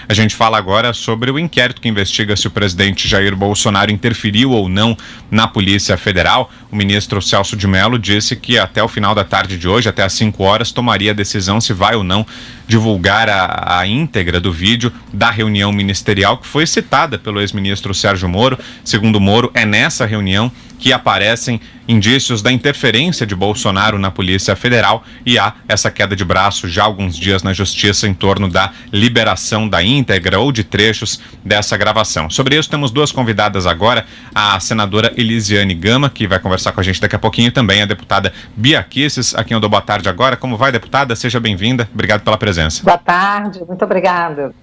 A gente fala agora sobre o inquérito que investiga se o presidente Jair Bolsonaro interferiu ou não na Polícia Federal. O ministro Celso de Mello disse que até o final da tarde de hoje, até às 5 horas, tomaria a decisão se vai ou não divulgar a íntegra do vídeo da reunião ministerial que foi citada pelo ex-ministro Sérgio Moro. Segundo Moro, é nessa reunião que aparecem indícios da interferência de Bolsonaro na Polícia Federal e há essa queda de braço já há alguns dias na Justiça em torno da liberação da íntegra ou de trechos dessa gravação. Sobre isso temos duas convidadas agora, a senadora Elisiane Gama, que vai conversar com a gente daqui a pouquinho, e também a deputada Bia Kicis, a quem eu dou boa tarde agora. Como vai, deputada? Seja bem-vinda. Obrigado pela presença. Boa tarde, muito obrigada.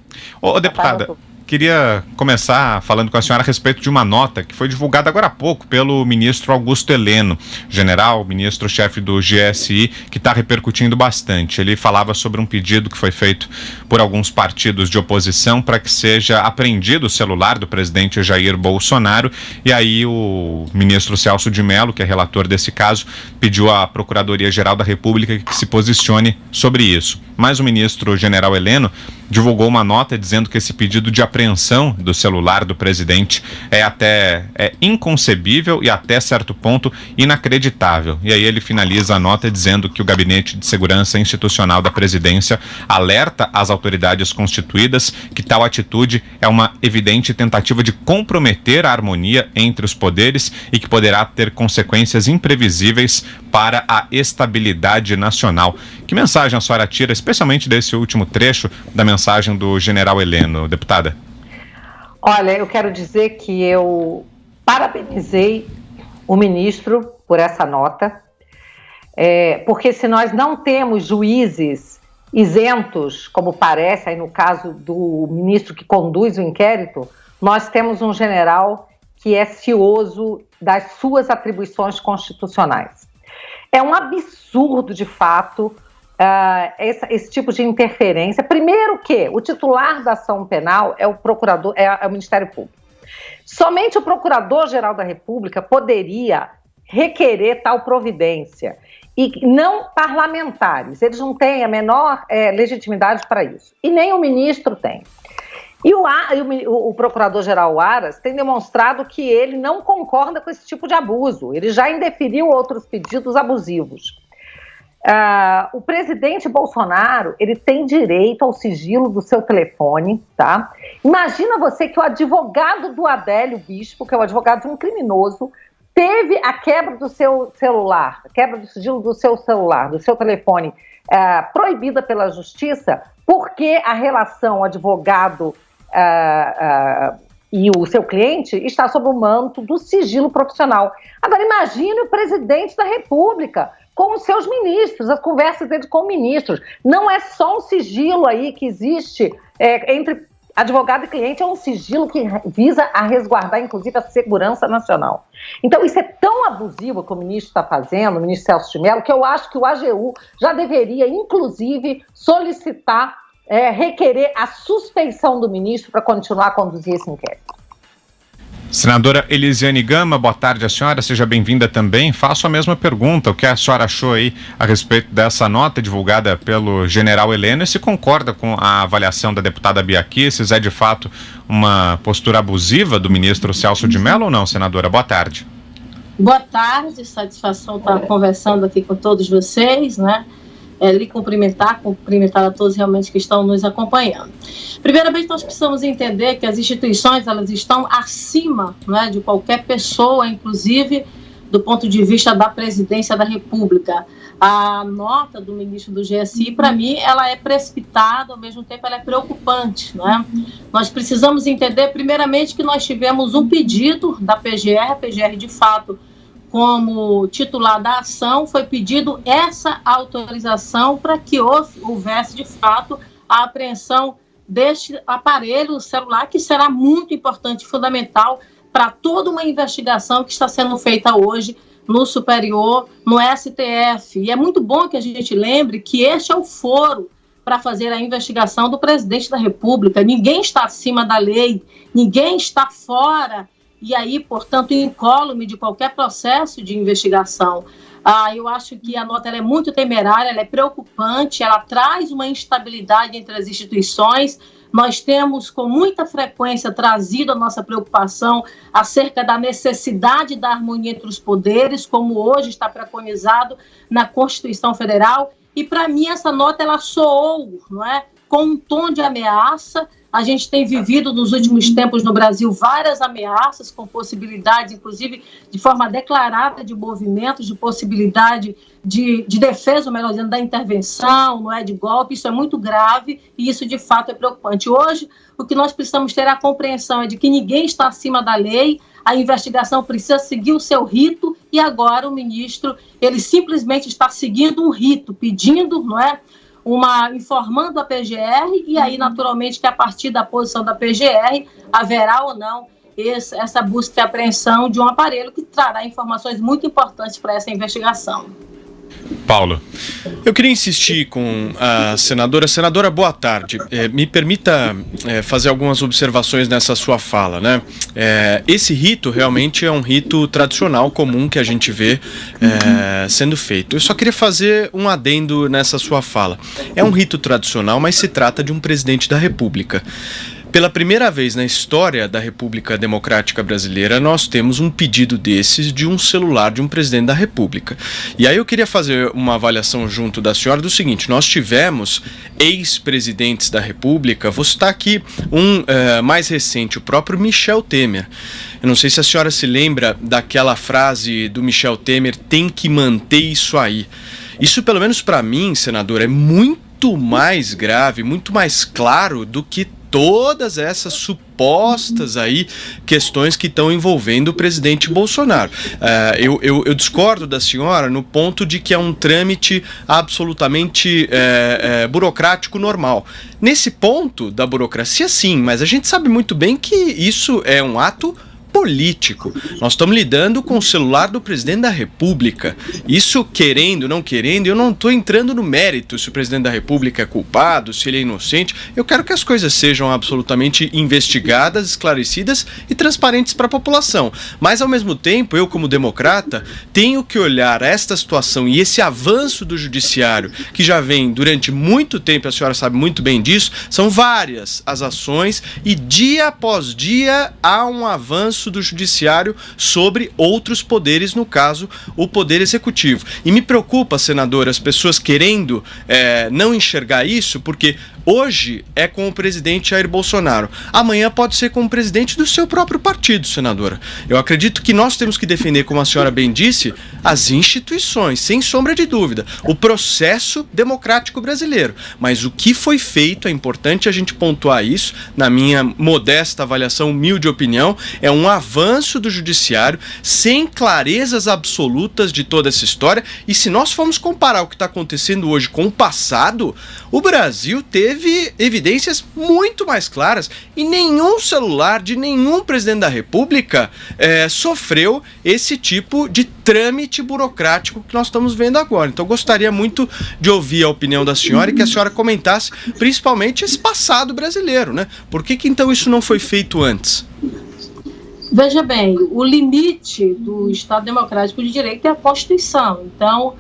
Ô, deputada, queria começar falando com a senhora a respeito de uma nota que foi divulgada agora há pouco pelo ministro Augusto Heleno, general, ministro-chefe do GSI, que está repercutindo bastante. Ele falava sobre um pedido que foi feito por alguns partidos de oposição para que seja apreendido o celular do presidente Jair Bolsonaro, e aí o ministro Celso de Mello, que é relator desse caso, pediu à Procuradoria-Geral da República que se posicione sobre isso. Mas o ministro general Heleno divulgou uma nota dizendo que esse pedido de apreensão do celular do presidente é inconcebível e até certo ponto inacreditável. E aí ele finaliza a nota dizendo que o Gabinete de Segurança Institucional da Presidência alerta as autoridades constituídas que tal atitude é uma evidente tentativa de comprometer a harmonia entre os poderes e que poderá ter consequências imprevisíveis para a estabilidade nacional. Que mensagem a senhora tira, especialmente desse último trecho da mensagem do general Heleno, deputada? Olha, eu quero dizer que eu parabenizei o ministro por essa nota, porque se nós não temos juízes isentos, como parece aí no caso do ministro que conduz o inquérito, nós temos um general que é cioso das suas atribuições constitucionais. É um absurdo, de fato, esse tipo de interferência. Primeiro que o titular da ação penal é o procurador, é o Ministério Público. Somente o Procurador-Geral da República poderia requerer tal providência, e não parlamentares. Eles não têm a menor legitimidade para isso, e nem o ministro tem. E o Procurador-Geral Aras tem demonstrado que ele não concorda com esse tipo de abuso. Ele já indeferiu outros pedidos abusivos. O presidente Bolsonaro, ele tem direito ao sigilo do seu telefone, tá? Imagina você que o advogado do Adélio Bispo, que é o advogado de um criminoso, teve a quebra do seu celular, a quebra do sigilo do seu celular, do seu telefone, proibida pela justiça, porque a relação advogado e o seu cliente está sob o manto do sigilo profissional. Agora imagine o presidente da República com os seus ministros, as conversas dele com ministros. Não é só um sigilo aí que existe entre advogado e cliente, é um sigilo que visa a resguardar, inclusive, a segurança nacional. Então, isso é tão abusivo que o ministro está fazendo, o ministro Celso de Mello, que eu acho que o AGU já deveria, inclusive, solicitar, requerer a suspeição do ministro para continuar a conduzir esse inquérito. Senadora Elisiane Gama, boa tarde a senhora, seja bem-vinda também. Faço a mesma pergunta, o que a senhora achou aí a respeito dessa nota divulgada pelo general Heleno e se concorda com a avaliação da deputada Bia Kicis? É de fato uma postura abusiva do ministro Celso de Mello ou não, senadora? Boa tarde. Boa tarde, satisfação estar conversando aqui com todos vocês, né? Lhe cumprimentar a todos realmente que estão nos acompanhando. Primeiramente, nós precisamos entender que as instituições, elas estão acima, né, de qualquer pessoa, inclusive do ponto de vista da presidência da República. A nota do ministro do GSI, para mim, ela é precipitada, ao mesmo tempo ela é preocupante, né? Nós precisamos entender, primeiramente, que nós tivemos um pedido da PGR, a PGR, de fato, como titular da ação, foi pedido essa autorização para que houvesse, de fato, a apreensão deste aparelho celular, que será muito importante e fundamental para toda uma investigação que está sendo feita hoje no Superior, no STF. E é muito bom que a gente lembre que este é o foro para fazer a investigação do presidente da República. Ninguém está acima da lei, ninguém está fora e aí, portanto, incólume de qualquer processo de investigação. Eu acho que a nota ela é muito temerária, ela é preocupante, ela traz uma instabilidade entre as instituições. Nós temos, com muita frequência, trazido a nossa preocupação acerca da necessidade da harmonia entre os poderes, como hoje está preconizado na Constituição Federal. E, para mim, essa nota ela soou, não é, com um tom de ameaça. A gente tem vivido nos últimos tempos no Brasil várias ameaças, com possibilidades, inclusive, de forma declarada de movimentos, de possibilidade de defesa, ou melhor dizendo, da intervenção, não é, de golpe. Isso é muito grave e isso, de fato, é preocupante. Hoje, o que nós precisamos ter a compreensão é de que ninguém está acima da lei, a investigação precisa seguir o seu rito e agora o ministro, ele simplesmente está seguindo um rito, pedindo, não é, informando a PGR, e aí, naturalmente, que a partir da posição da PGR, haverá ou não essa busca e apreensão de um aparelho que trará informações muito importantes para essa investigação. Paulo. Eu queria insistir com a senadora. Senadora, boa tarde. Me permita fazer algumas observações nessa sua fala, né? Esse rito realmente é um rito tradicional, comum, que a gente vê sendo feito. Eu só queria fazer um adendo nessa sua fala. É um rito tradicional, mas se trata de um presidente da República. Pela primeira vez na história da República Democrática Brasileira, nós temos um pedido desses de um celular de um presidente da República. E aí eu queria fazer uma avaliação junto da senhora do seguinte: nós tivemos ex-presidentes da República, vou citar aqui um mais recente, o próprio Michel Temer. Eu não sei se a senhora se lembra daquela frase do Michel Temer: tem que manter isso aí. Isso, pelo menos para mim, senador, é muito mais grave, muito mais claro do que todas essas supostas aí questões que estão envolvendo o presidente Bolsonaro. Eu discordo da senhora no ponto de que é um trâmite absolutamente burocrático normal. Nesse ponto da burocracia, sim, mas a gente sabe muito bem que isso é um ato político. Nós estamos lidando com o celular do presidente da República. Isso, querendo, não querendo, eu não estou entrando no mérito se o presidente da República é culpado, se ele é inocente. Eu quero que as coisas sejam absolutamente investigadas, esclarecidas e transparentes para a população. Mas, ao mesmo tempo, eu, como democrata, tenho que olhar esta situação e esse avanço do judiciário, que já vem durante muito tempo, a senhora sabe muito bem disso, são várias as ações e dia após dia há um avanço do judiciário sobre outros poderes, no caso, o poder executivo. E me preocupa, senadora, as pessoas querendo não enxergar isso, porque hoje é com o presidente Jair Bolsonaro, amanhã pode ser com o presidente do seu próprio partido, senadora. Eu acredito que nós temos que defender, como a senhora bem disse, as instituições, sem sombra de dúvida, o processo democrático brasileiro. Mas o que foi feito, é importante a gente pontuar isso, na minha modesta avaliação, humilde opinião, é um avanço do judiciário sem clarezas absolutas de toda essa história. E se nós formos comparar o que está acontecendo hoje com o passado, o Brasil teve evidências muito mais claras e nenhum celular de nenhum presidente da República sofreu esse tipo de trâmite burocrático que nós estamos vendo agora. Então eu gostaria muito de ouvir a opinião da senhora e que a senhora comentasse principalmente esse passado brasileiro, né? Por que então isso não foi feito antes? Veja bem, o limite do Estado Democrático de Direito é a Constituição. Então,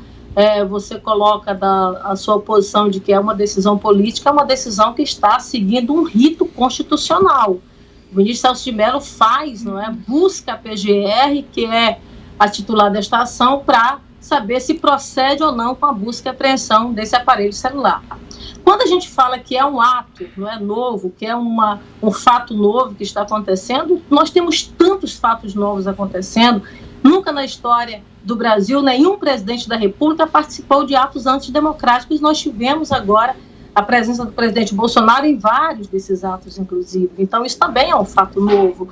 você coloca a sua posição de que é uma decisão política, é uma decisão que está seguindo um rito constitucional. O ministro Celso de Mello busca a PGR, que é a titular desta ação, para saber se procede ou não com a busca e apreensão desse aparelho celular. Quando a gente fala que é um ato, não é novo, que é um fato novo que está acontecendo, nós temos tantos fatos novos acontecendo. Nunca na história do Brasil, nenhum presidente da República participou de atos antidemocráticos. Nós tivemos agora a presença do presidente Bolsonaro em vários desses atos, inclusive. Então, isso também é um fato novo.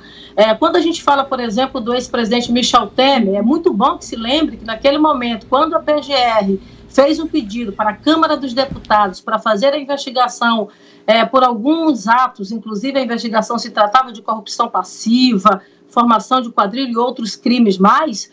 Quando a gente fala, por exemplo, do ex-presidente Michel Temer, é muito bom que se lembre que naquele momento, quando a PGR fez um pedido para a Câmara dos Deputados para fazer a investigação por alguns atos, inclusive a investigação se tratava de corrupção passiva, formação de quadrilha e outros crimes mais,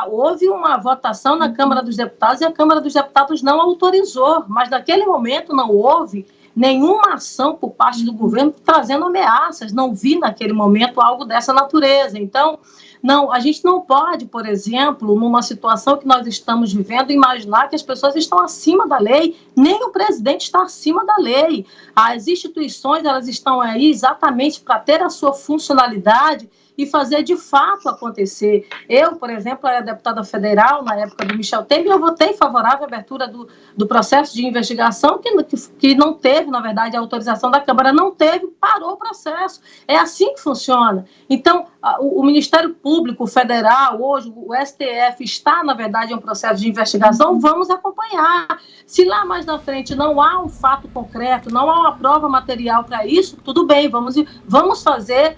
houve uma votação na Câmara dos Deputados e a Câmara dos Deputados não autorizou, mas naquele momento não houve nenhuma ação por parte do governo trazendo ameaças, não vi naquele momento algo dessa natureza. Então, Não, a gente não pode, por exemplo, numa situação que nós estamos vivendo, imaginar que as pessoas estão acima da lei, nem o presidente está acima da lei. As instituições, elas estão aí exatamente para ter a sua funcionalidade e fazer de fato acontecer. Eu, por exemplo, era deputada federal na época do Michel Temer e eu votei favorável à abertura do processo de investigação que não teve, na verdade, a autorização da Câmara, não teve, parou o processo. É assim que funciona. Então, o Ministério Público Federal, hoje, o STF, está, na verdade, em um processo de investigação, vamos acompanhar. Se lá mais na frente não há um fato concreto, não há uma prova material para isso, tudo bem, vamos fazer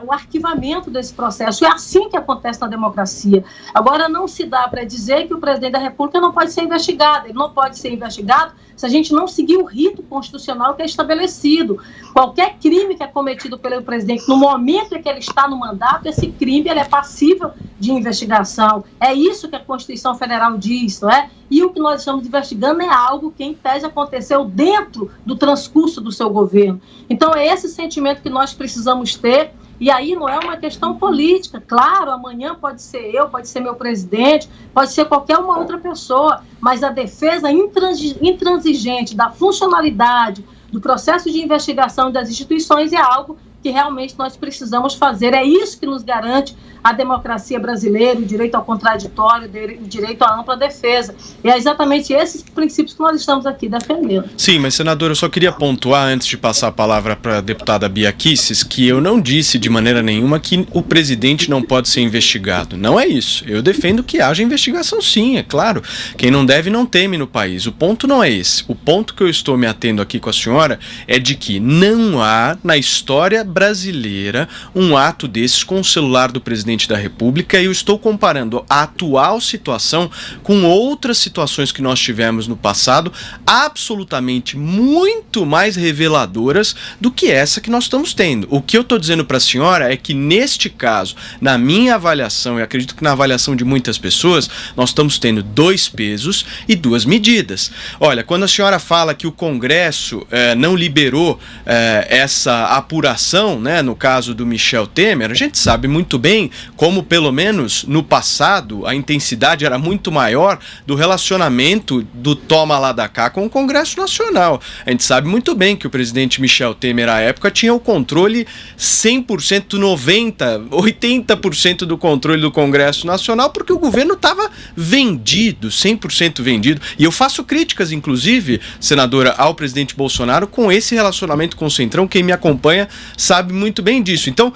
o arquivamento desse processo. É assim que acontece na democracia. Agora, não se dá para dizer que o presidente da República não pode ser investigado. Ele não pode ser investigado se a gente não seguir o rito constitucional que é estabelecido. Qualquer crime que é cometido pelo presidente, no momento em que ele está no mandato, esse crime ele é passível de investigação. É isso que a Constituição Federal diz, não é? E o que nós estamos investigando é algo que, em tese, aconteceu dentro do transcurso do seu governo. Então, é esse sentimento que nós precisamos ter, e aí não é uma questão política. Claro, amanhã pode ser eu, pode ser meu presidente, pode ser qualquer uma outra pessoa, mas a defesa intransigente da funcionalidade do processo de investigação das instituições é algo que realmente nós precisamos fazer. É isso que nos garante a democracia brasileira, o direito ao contraditório, o direito à ampla defesa. E é exatamente esses princípios que nós estamos aqui defendendo. Sim, mas, senadora, eu só queria pontuar, antes de passar a palavra para a deputada Bia Kicis, que eu não disse de maneira nenhuma que o presidente não pode ser investigado. Não é isso. Eu defendo que haja investigação, sim, é claro. Quem não deve não teme no país. O ponto não é esse. O ponto que eu estou me atendo aqui com a senhora é de que não há, na história brasileira, um ato desses com o celular do presidente da República, e eu estou comparando a atual situação com outras situações que nós tivemos no passado, absolutamente muito mais reveladoras do que essa que nós estamos tendo. O que eu estou dizendo para a senhora é que, neste caso, na minha avaliação, e acredito que na avaliação de muitas pessoas, nós estamos tendo dois pesos e duas medidas. Olha, quando a senhora fala que o Congresso não liberou essa apuração, né, no caso do Michel Temer, a gente sabe muito bem como, pelo menos no passado, a intensidade era muito maior do relacionamento do toma lá da cá com o Congresso Nacional. A gente sabe muito bem que o presidente Michel Temer, à época, tinha o controle 100%, 90%, 80% do controle do Congresso Nacional, porque o governo estava vendido, 100% vendido. E eu faço críticas, inclusive, senadora, ao presidente Bolsonaro com esse relacionamento com o Centrão. Quem me acompanha sabe muito bem disso. Então,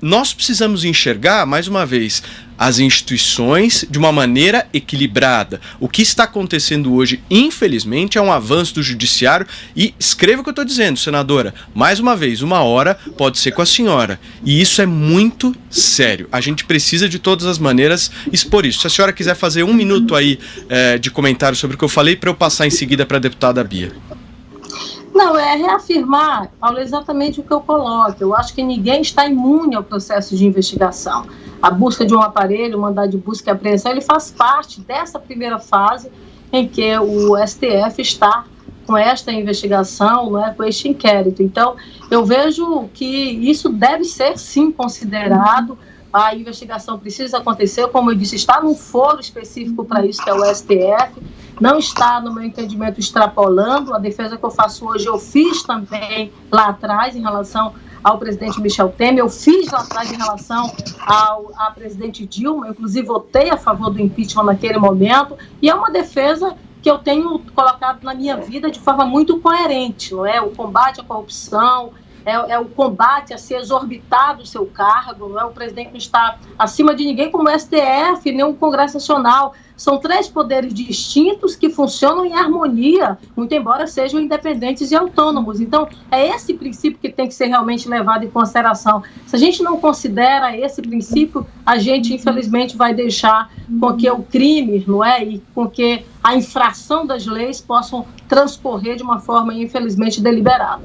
nós precisamos enxergar, mais uma vez, as instituições de uma maneira equilibrada. O que está acontecendo hoje, infelizmente, é um avanço do judiciário. E escreva o que eu estou dizendo, senadora. Mais uma vez, uma hora pode ser com a senhora. E isso é muito sério. A gente precisa, de todas as maneiras, expor isso. Se a senhora quiser fazer um minuto aí de comentário sobre o que eu falei, para eu passar em seguida para a deputada Bia. Não, é reafirmar, Paulo, exatamente o que eu coloco. Eu acho que ninguém está imune ao processo de investigação. A busca de um aparelho, o mandado de busca e apreensão, ele faz parte dessa primeira fase em que o STF está com esta investigação, né, com este inquérito. Então, eu vejo que isso deve ser, sim, considerado. A investigação precisa acontecer, como eu disse, está num foro específico para isso, que é o STF, não está, no meu entendimento, extrapolando. A defesa que eu faço hoje, eu fiz também lá atrás, em relação ao presidente Michel Temer, eu fiz lá atrás em relação à presidente Dilma, eu, inclusive, votei a favor do impeachment naquele momento, e é uma defesa que eu tenho colocado na minha vida de forma muito coerente, não é? O combate à corrupção, é o combate a se exorbitar do seu cargo, não é? O presidente não está acima de ninguém, como o STF, nem o Congresso Nacional. São três poderes distintos que funcionam em harmonia, muito embora sejam independentes e autônomos. Então, é esse princípio que tem que ser realmente levado em consideração. Se a gente não considera esse princípio, a gente, infelizmente, vai deixar com que o crime, não é? E com que a infração das leis possam transcorrer de uma forma, infelizmente, deliberada.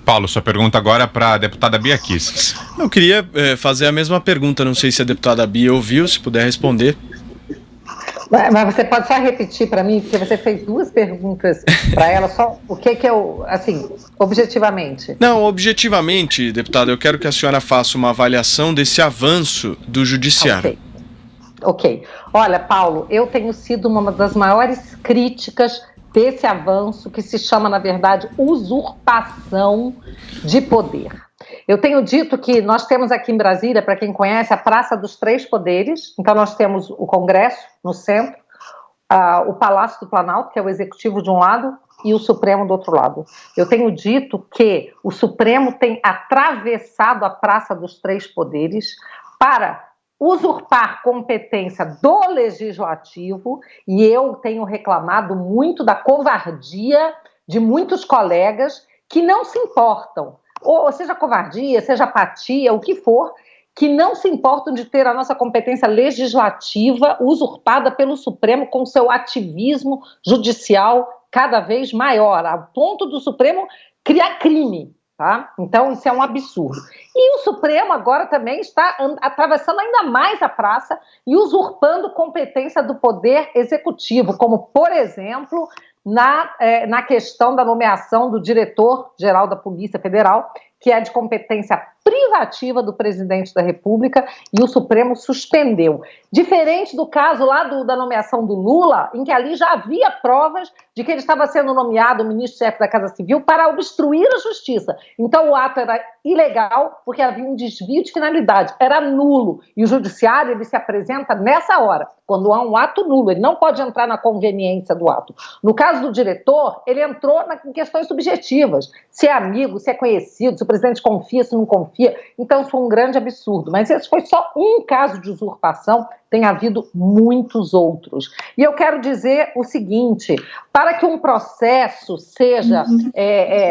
Paulo, sua pergunta agora para a deputada Bia Kicis. Eu queria fazer a mesma pergunta, não sei se a deputada Bia ouviu, se puder responder. Mas você pode só repetir para mim, porque você fez 2 perguntas para ela, só o que eu, assim, objetivamente. Não, objetivamente, deputada, eu quero que a senhora faça uma avaliação desse avanço do judiciário. Ok. Olha, Paulo, eu tenho sido uma das maiores críticas desse avanço que se chama, na verdade, usurpação de poder. Eu tenho dito que nós temos aqui em Brasília, para quem conhece, a Praça dos Três Poderes. Então nós temos o Congresso no centro, o Palácio do Planalto, que é o Executivo de um lado, e o Supremo do outro lado. Eu tenho dito que o Supremo tem atravessado a Praça dos Três Poderes para usurpar competência do Legislativo, e eu tenho reclamado muito da covardia de muitos colegas que não se importam, ou seja covardia, seja apatia, o que for, que não se importam de ter a nossa competência legislativa usurpada pelo Supremo com seu ativismo judicial cada vez maior, a ponto do Supremo criar crime. Tá? Então, isso é um absurdo. E o Supremo agora também está atravessando ainda mais a praça e usurpando competência do Poder Executivo, como, por exemplo, na questão da nomeação do diretor-geral da Polícia Federal, que é de competência privativa do presidente da República, e o Supremo suspendeu. Diferente do caso lá da nomeação do Lula, em que ali já havia provas de que ele estava sendo nomeado ministro-chefe da Casa Civil para obstruir a justiça. Então o ato era ilegal porque havia um desvio de finalidade, era nulo. E o judiciário ele se apresenta nessa hora, quando há um ato nulo, ele não pode entrar na conveniência do ato. No caso do diretor, ele entrou em questões subjetivas, se é amigo, se é conhecido, se o presidente confia, se não confia. Então isso foi um grande absurdo. Mas esse foi só um caso de usurpação, tem havido muitos outros. E eu quero dizer o seguinte, para que um processo seja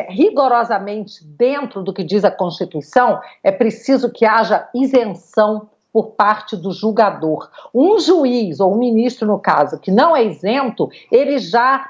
rigorosamente dentro do que diz a Constituição, é preciso que haja isenção por parte do julgador. Um juiz, ou um ministro no caso, que não é isento, ele já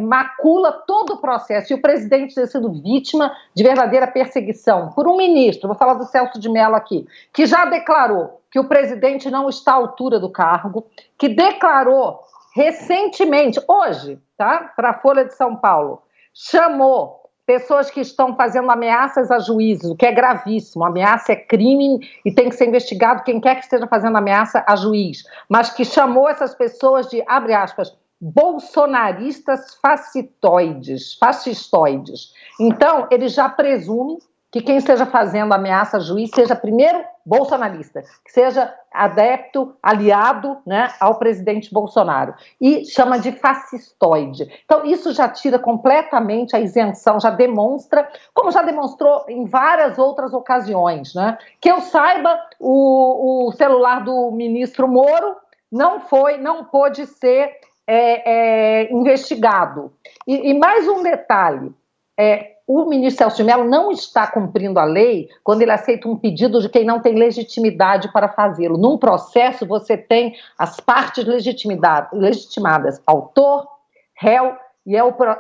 macula todo o processo. E o presidente tem sido vítima de verdadeira perseguição por um ministro, vou falar do Celso de Mello aqui, que já declarou que o presidente não está à altura do cargo, que declarou recentemente, hoje, tá, para a Folha de São Paulo, chamou pessoas que estão fazendo ameaças a juízes, o que é gravíssimo. Ameaça é crime e tem que ser investigado quem quer que esteja fazendo ameaça a juiz, mas que chamou essas pessoas de, abre aspas, bolsonaristas fascistoides. Então, ele já presume que quem esteja fazendo ameaça a juiz seja primeiro bolsonarista, que seja adepto, aliado, né, ao presidente Bolsonaro, e chama de fascistoide. Então isso já tira completamente a isenção, já demonstra, como já demonstrou em várias outras ocasiões, né, que eu saiba, o celular do ministro Moro não pôde ser investigado. E mais um detalhe, o ministro Celso de Mello não está cumprindo a lei quando ele aceita um pedido de quem não tem legitimidade para fazê-lo. Num processo, você tem as partes legitimadas, autor, réu, e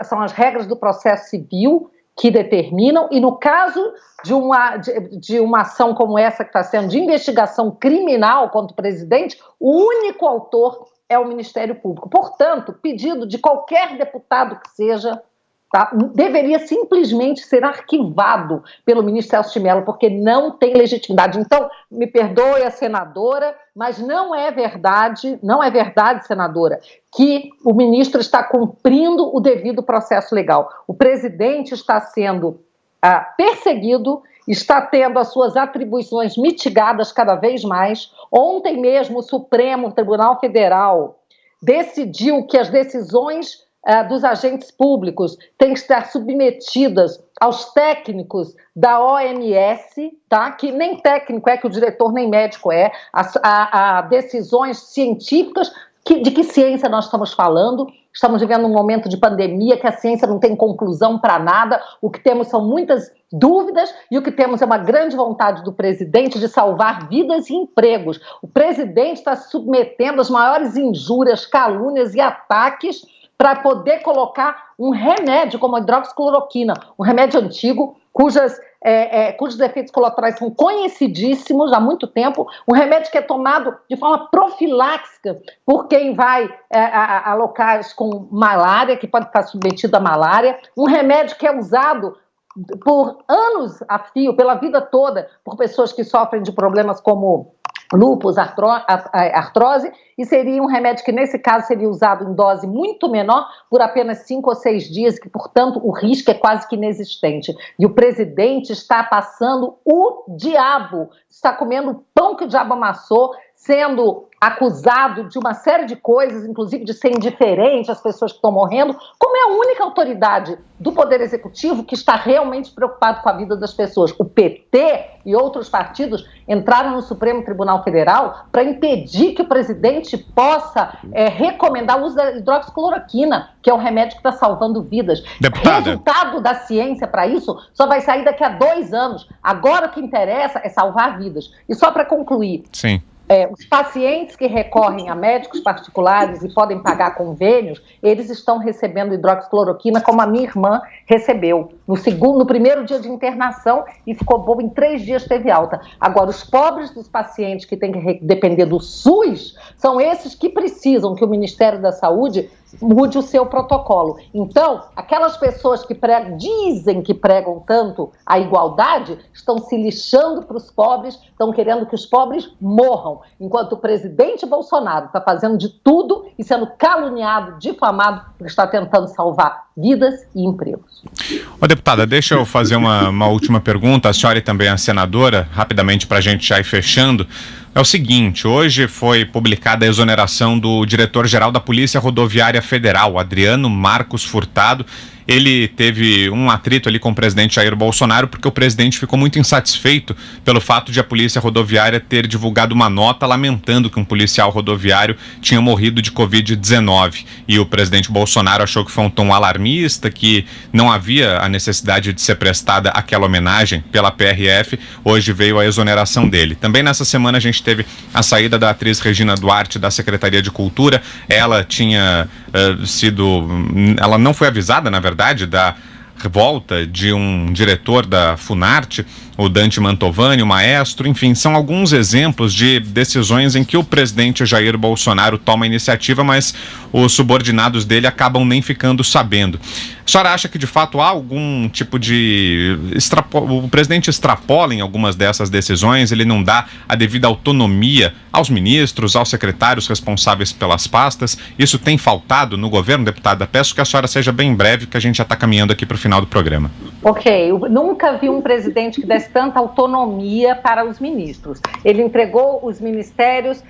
são as regras do processo civil que determinam, e no caso de uma ação como essa que está sendo de investigação criminal contra o presidente, o único autor é o Ministério Público. Portanto, pedido de qualquer deputado que seja, tá, deveria simplesmente ser arquivado pelo ministro Celso de Mello, porque não tem legitimidade. Então, me perdoe a senadora, mas não é verdade, senadora, que o ministro está cumprindo o devido processo legal. O presidente está sendo perseguido, está tendo as suas atribuições mitigadas cada vez mais. Ontem mesmo o Supremo Tribunal Federal decidiu que as decisões dos agentes públicos têm que estar submetidas aos técnicos da OMS, tá? Que nem técnico que o diretor nem médico a decisões científicas. De que ciência nós estamos falando? Estamos vivendo um momento de pandemia que a ciência não tem conclusão para nada, o que temos são muitas dúvidas e o que temos é uma grande vontade do presidente de salvar vidas e empregos. O presidente está se submetendo às maiores injúrias, calúnias e ataques para poder colocar um remédio como a hidroxicloroquina, um remédio antigo cujas cujos efeitos colaterais são conhecidíssimos há muito tempo, um remédio que é tomado de forma profiláxica por quem vai a locais com malária, que pode estar submetido à malária, um remédio que é usado por anos a fio, pela vida toda, por pessoas que sofrem de problemas como lúpus, artrose, e seria um remédio que, nesse caso, seria usado em dose muito menor por apenas 5 ou 6 dias, que, portanto, o risco é quase que inexistente. E o presidente está passando o diabo, está comendo o pão que o diabo amassou, sendo acusado de uma série de coisas, inclusive de ser indiferente às pessoas que estão morrendo, como é a única autoridade do Poder Executivo que está realmente preocupado com a vida das pessoas. O PT e outros partidos entraram no Supremo Tribunal Federal para impedir que o presidente possa recomendar o uso da hidroxicloroquina, que é um remédio que está salvando vidas. Deputada. O resultado da ciência para isso só vai sair daqui a 2 anos. Agora o que interessa é salvar vidas. E só para concluir... Sim. Os pacientes que recorrem a médicos particulares e podem pagar convênios, eles estão recebendo hidroxicloroquina, como a minha irmã recebeu no primeiro dia de internação e ficou boa, em 3 dias teve alta. Agora, os pobres dos pacientes que têm que depender do SUS são esses que precisam que o Ministério da Saúde mude o seu protocolo. Então, aquelas pessoas que dizem que pregam tanto a igualdade, estão se lixando para os pobres, estão querendo que os pobres morram, enquanto o presidente Bolsonaro está fazendo de tudo e sendo caluniado, difamado, porque está tentando salvar vidas e empregos. Ô, deputada, deixa eu fazer uma última pergunta, a senhora e também a senadora, rapidamente para a gente já ir fechando. É o seguinte, hoje foi publicada a exoneração do diretor-geral da Polícia Rodoviária Federal, Adriano Marcos Furtado. Ele teve um atrito ali com o presidente Jair Bolsonaro, porque o presidente ficou muito insatisfeito pelo fato de a Polícia Rodoviária ter divulgado uma nota lamentando que um policial rodoviário tinha morrido de Covid-19. E o presidente Bolsonaro achou que foi um tom alarmista, que não havia a necessidade de ser prestada aquela homenagem pela PRF. Hoje veio a exoneração dele. Também nessa semana a gente teve a saída da atriz Regina Duarte da Secretaria de Cultura. Ela tinha ela não foi avisada, na verdade, da volta de um diretor da Funarte, o Dante Mantovani, o maestro, enfim, são alguns exemplos de decisões em que o presidente Jair Bolsonaro toma a iniciativa, mas os subordinados dele acabam nem ficando sabendo. A senhora acha que de fato há algum tipo de... o presidente extrapola em algumas dessas decisões, ele não dá a devida autonomia aos ministros, aos secretários responsáveis pelas pastas? Isso tem faltado no governo, deputada? Peço que a senhora seja bem breve, que a gente já está caminhando aqui para o final do programa. Ok, eu nunca vi um presidente que desse tanta autonomia para os ministros. Ele entregou os ministérios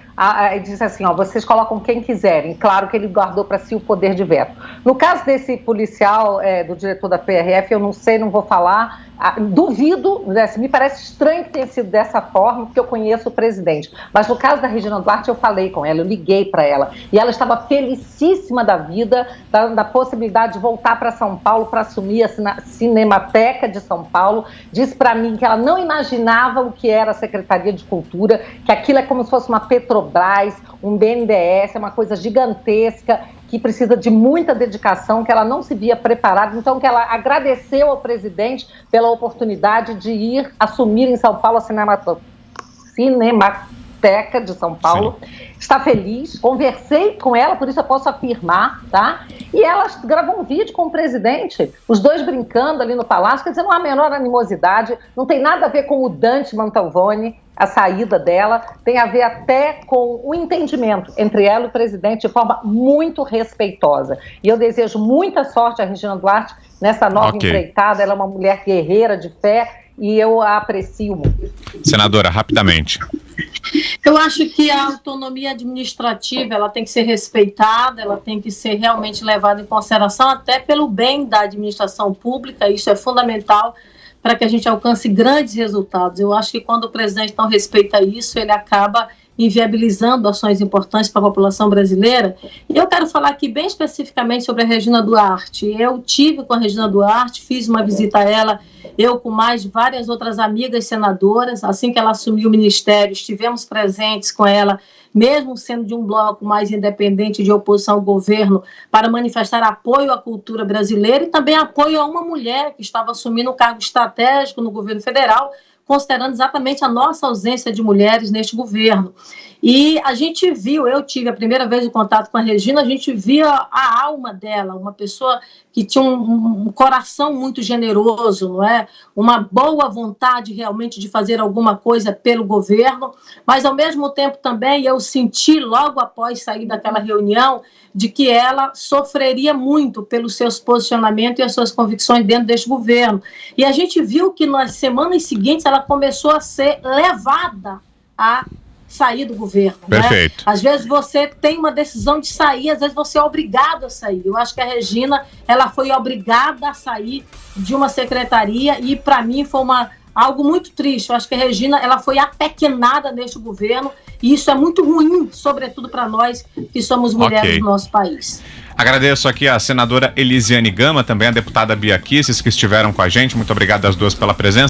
e disse assim, vocês colocam quem quiserem. Claro que ele guardou para si o poder de veto. No caso desse policial, do diretor da PRF, eu não sei, não vou falar, duvido, me parece estranho que tenha sido dessa forma, porque eu conheço o presidente. Mas no caso da Regina Duarte, eu falei com ela, eu liguei para ela, e ela estava felicíssima da vida, da possibilidade de voltar para São Paulo para assumir a Cinemateca de São Paulo. Disse para mim que ela não imaginava o que era a Secretaria de Cultura, que aquilo é como se fosse uma Petrobras, um BNDES, é uma coisa gigantesca, que precisa de muita dedicação, que ela não se via preparada, então que ela agradeceu ao presidente pela oportunidade de ir assumir em São Paulo a Cinemateca de São Paulo. Sim. Está feliz, conversei com ela, por isso eu posso afirmar, tá? E ela gravou um vídeo com o presidente, os dois brincando ali no palácio, quer dizer, não há a menor animosidade, não tem nada a ver com o Dante Mantovani, a saída dela, tem a ver até com o entendimento entre ela e o presidente de forma muito respeitosa. E eu desejo muita sorte a Regina Duarte nessa nova empreitada, ela é uma mulher guerreira de fé e eu a aprecio muito. Senadora, rapidamente. Eu acho que a autonomia administrativa ela tem que ser respeitada, ela tem que ser realmente levada em consideração até pelo bem da administração pública, isso é fundamental para que a gente alcance grandes resultados. Eu acho que quando o presidente não respeita isso, ele acaba inviabilizando ações importantes para a população brasileira. E eu quero falar aqui bem especificamente sobre a Regina Duarte. Eu tive com a Regina Duarte, fiz uma visita a ela, eu com mais várias outras amigas senadoras. Assim que ela assumiu o ministério, estivemos presentes com ela, mesmo sendo de um bloco mais independente de oposição ao governo, para manifestar apoio à cultura brasileira e também apoio a uma mulher que estava assumindo um cargo estratégico no governo federal, considerando exatamente a nossa ausência de mulheres neste governo. E a gente viu, eu tive a primeira vez o contato com a Regina, a gente via a alma dela, uma pessoa que tinha um coração muito generoso, não é? Uma boa vontade realmente de fazer alguma coisa pelo governo, mas ao mesmo tempo também eu senti logo após sair daquela reunião de que ela sofreria muito pelos seus posicionamentos e as suas convicções dentro deste governo. E a gente viu que nas semanas seguintes ela começou a ser levada a sair do governo. Perfeito. Né? Às vezes você tem uma decisão de sair, às vezes você é obrigado a sair. Eu acho que a Regina, ela foi obrigada a sair de uma secretaria e para mim foi algo muito triste. Eu acho que a Regina, ela foi apequenada neste governo e isso é muito ruim, sobretudo para nós que somos mulheres do nosso país. Agradeço aqui a senadora Elisiane Gama, também a deputada Bia Kicis, que estiveram com a gente. Muito obrigado às duas pela presença.